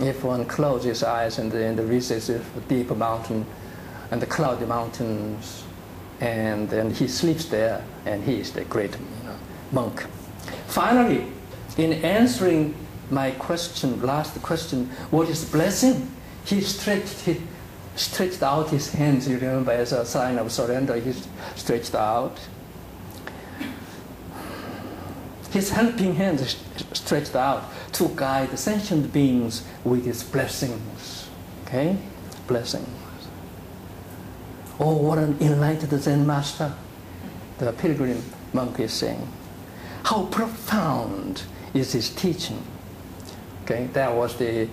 if one closes his eyes in the recesses of a deep mountain and the cloudy mountains, and then he sleeps there, and he is the great monk. Finally, in answering my question, last question, what is blessing? He stretched out his hands, you remember, as a sign of surrender. He stretched out. His helping hand is stretched out to guide the sentient beings with his blessings. Okay? Blessings. Oh, what an enlightened Zen master, the pilgrim monk is saying. How profound is his teaching. Okay? That was the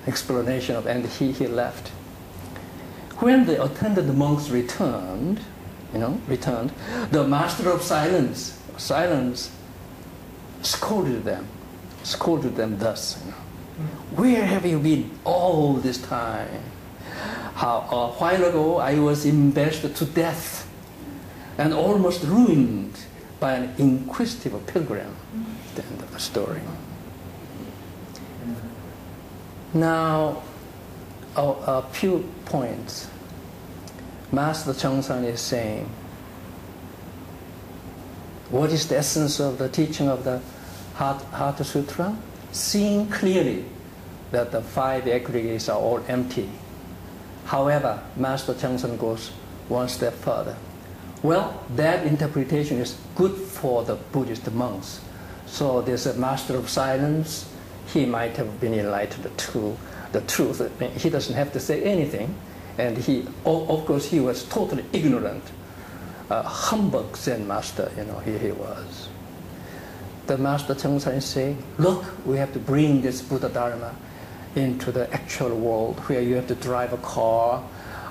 explanation of, and he left. When the attendant monks returned, the master of silence scolded them thus. Where have you been all this time? A while ago I was embarrassed to death and almost ruined by an inquisitive pilgrim. The end of the story. Now, a few points. Master Chung is saying, what is the essence of the teaching of the Hatha Sutra? Seeing clearly that the 5 aggregates are all empty. However, Master Chung goes one step further. Well, that interpretation is good for the Buddhist monks. So there's a master of silence. He might have been enlightened to the truth. He doesn't have to say anything. And of course, he was totally ignorant. Humbug Zen master, he was. The Master Chung is saying, look, we have to bring this Buddha Dharma into the actual world where you have to drive a car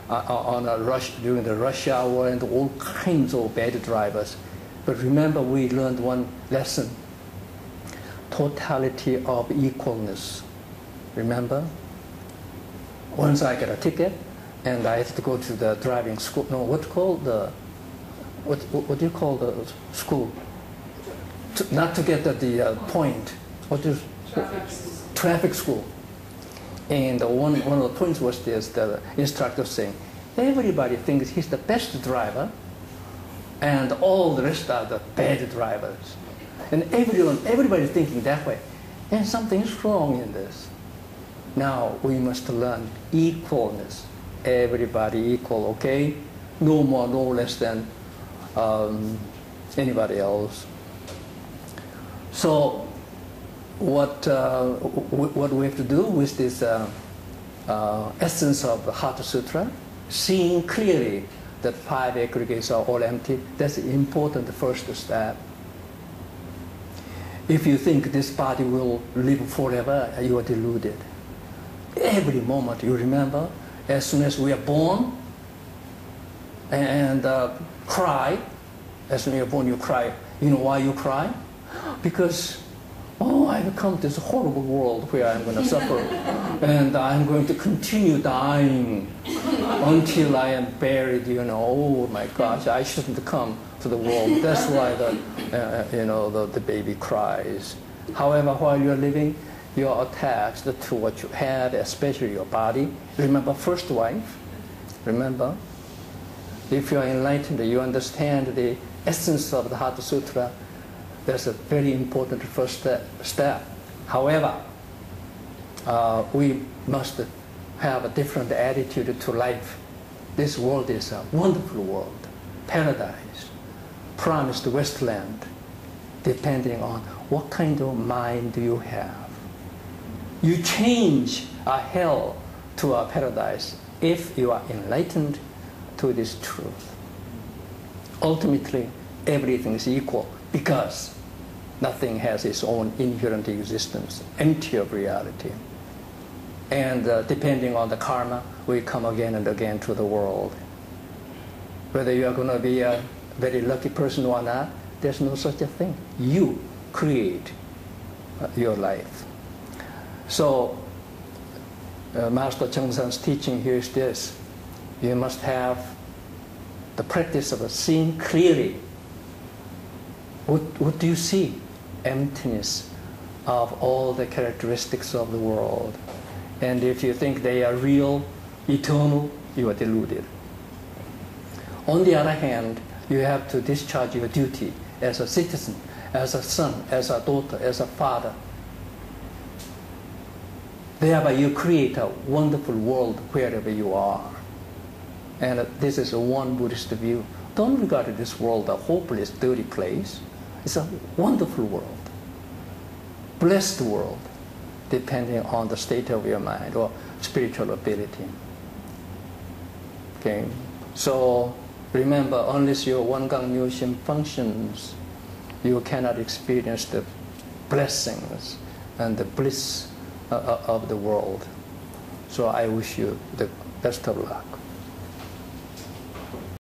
during the rush hour and all kinds of bad drivers. But remember, we learned one lesson. Totality of equalness. Remember? Once I got a ticket and I had to go to the driving school. No, what do you call the school? Not to get the point. What is traffic school? And one of the points was this: the instructor saying, everybody thinks he's the best driver, and all the rest are the bad drivers. And everybody's thinking that way. And something's wrong in this. Now we must learn equalness. Everybody equal, okay? No more, no less than anybody else. So what we have to do with this essence of the Hatha Sutra, seeing clearly that 5 aggregates are all empty, that's the important first step. If you think this body will live forever, you are deluded. Every moment, you remember, as soon as we are born and cry, as soon as you're born, you cry. You know why you cry? Because, I've come to this horrible world where I'm going to suffer, and I'm going to continue dying until I am buried. Oh my gosh, I shouldn't come to the world. That's why the baby cries. However, while you're living, you're attached to what you had, especially your body. Remember, first wife. Remember, if you are enlightened, you understand the essence of the Hatha Sutra. That's a very important first step. However, we must have a different attitude to life. This world is a wonderful world, paradise, promised wasteland, depending on what kind of mind you have. You change a hell to a paradise if you are enlightened to this truth. Ultimately, everything is equal because nothing has its own inherent existence, empty of reality. And depending on the karma, we come again and again to the world. Whether you are going to be a very lucky person or not, there's no such a thing. You create your life. So, Master Chung's teaching here is this: you must have the practice of seeing clearly. What do you see? Emptiness. of all the characteristics of the world. And if you think they are real, eternal, you are deluded. On the other hand, you have to discharge your duty as a citizen, as a son, as a daughter, as a father. Thereby you create a wonderful world wherever you are. And this is a one Buddhist view. Don't regard this world a hopeless, dirty place. It's a wonderful world, blessed world, depending on the state of your mind or spiritual ability. Okay, so remember, unless your Wangang Nyushin functions, you cannot experience the blessings and the bliss of the world. So I wish you the best of luck.